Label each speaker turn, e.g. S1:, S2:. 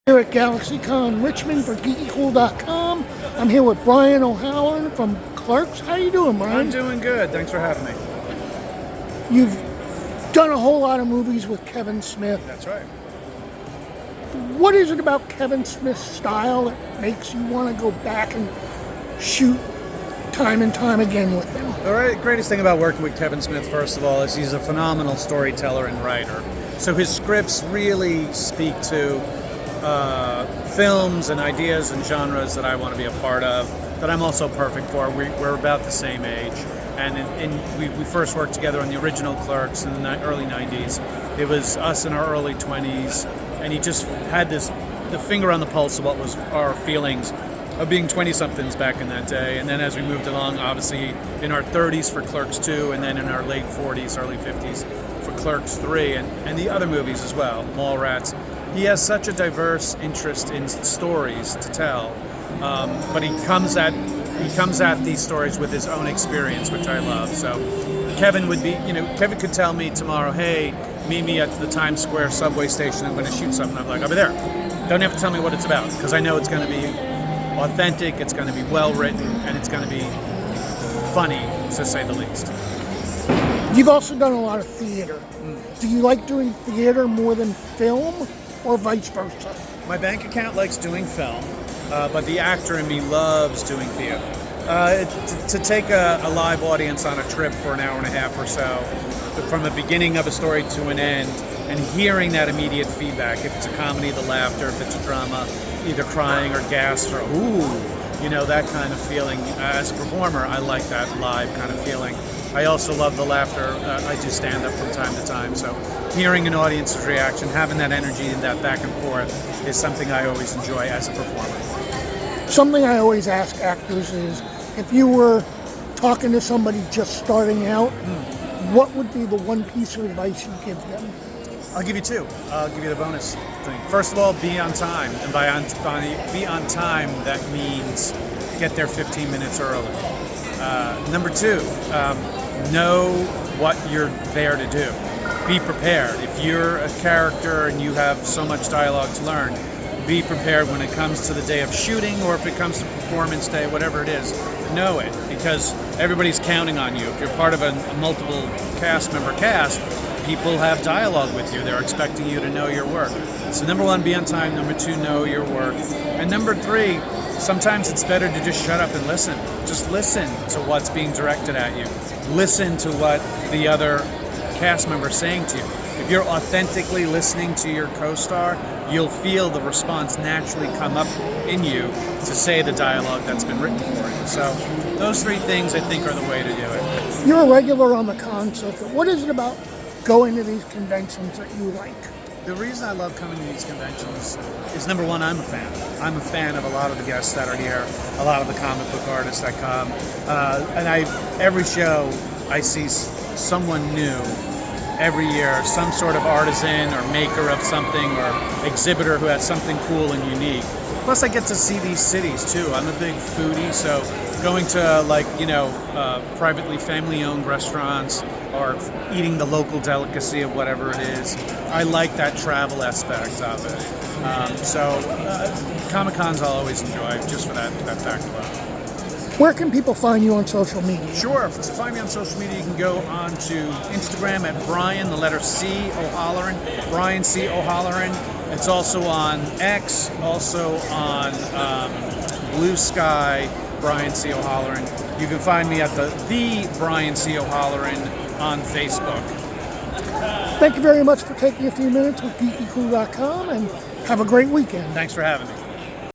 S1: Here at GalaxyCon Richmond for GeekyKOOL.com. I'm here with Brian O'Halloran from Clerks. How you doing, Brian?
S2: I'm doing good. Thanks for having me.
S1: You've done a whole lot of movies with Kevin Smith.
S2: That's right.
S1: What is it about Kevin Smith's style that makes you want to go back and shoot time and time again with him?
S2: The greatest thing about working with Kevin Smith, first of all, is he's a phenomenal storyteller and writer. So his scripts really speak to films and ideas and genres that I want to be a part of, that I'm also perfect for. We're about the same age, and we first worked together on the original Clerks in the early 90s. It was us in our early 20s, and he just had the finger on the pulse of what was our feelings of being 20-somethings back in that day. And then as we moved along, obviously in our 30s for Clerks 2, and then in our late 40s, early 50s for Clerks 3, and the other movies as well, Mallrats. He has such a diverse interest in stories to tell, but he comes at these stories with his own experience, which I love. So Kevin Kevin could tell me tomorrow, hey, meet me at the Times Square subway station, I'm going to shoot something. I'm like, I'll be there. Don't have to tell me what it's about, because I know it's going to be authentic, it's going to be well written, and it's going to be funny, to say the least.
S1: You've also done a lot of theater. Do you like doing theater more than film, or vice versa?
S2: My bank account likes doing film, but the actor in me loves doing theater. To take a live audience on a trip for an hour and a half or so, from the beginning of a story to an end, and hearing that immediate feedback, if it's a comedy, the laughter, if it's a drama, either crying or gasp or ooh, that kind of feeling. As a performer, I like that live kind of feeling. I also love the laughter. I do stand up from time to time, so hearing an audience's reaction, having that energy and that back and forth is something I always enjoy as a performer.
S1: Something I always ask actors is, if you were talking to somebody just starting out, what would be the one piece of advice you'd give them?
S2: I'll give you two. I'll give you the bonus thing. First of all, be on time. And by be on time, that means get there 15 minutes early. Number two, know what you're there to do. Be prepared. If you're a character and you have so much dialogue to learn, be prepared when it comes to the day of shooting, or if it comes to performance day, whatever it is, know it, because everybody's counting on you. If you're part of a multiple cast, people have dialogue with you. They're expecting you to know your work. So number one, be on time. Number two, know your work. And number three, sometimes it's better to just shut up and listen. Just listen to what's being directed at you. Listen to what the other cast member's saying to you. If you're authentically listening to your co-star, you'll feel the response naturally come up in you to say the dialogue that's been written for you. So those three things, I think, are the way to do it.
S1: You're a regular on the con circuit. What is it about going to these conventions that you like?
S2: The reason I love coming to these conventions is, number one, I'm a fan. I'm a fan of a lot of the guests that are here, a lot of the comic book artists that come. And every show, I see someone new every year, some sort of artisan or maker of something or exhibitor who has something cool and unique. Plus, I get to see these cities too. I'm a big foodie, so going to privately family-owned restaurants or eating the local delicacy of whatever it is, I like that travel aspect of it. Comic-Cons I'll always enjoy just for that fact alone.
S1: Where can people find you on social media?
S2: Sure. To find me on social media, you can go on to Instagram at Brian, the letter C, O'Halloran, Brian C. O'Halloran. It's also on X, also on Blue Sky, Brian C. O'Halloran. You can find me at the Brian C. O'Halloran on Facebook.
S1: Thank you very much for taking a few minutes with GeekyKOOL.com, and have a great weekend.
S2: Thanks for having me.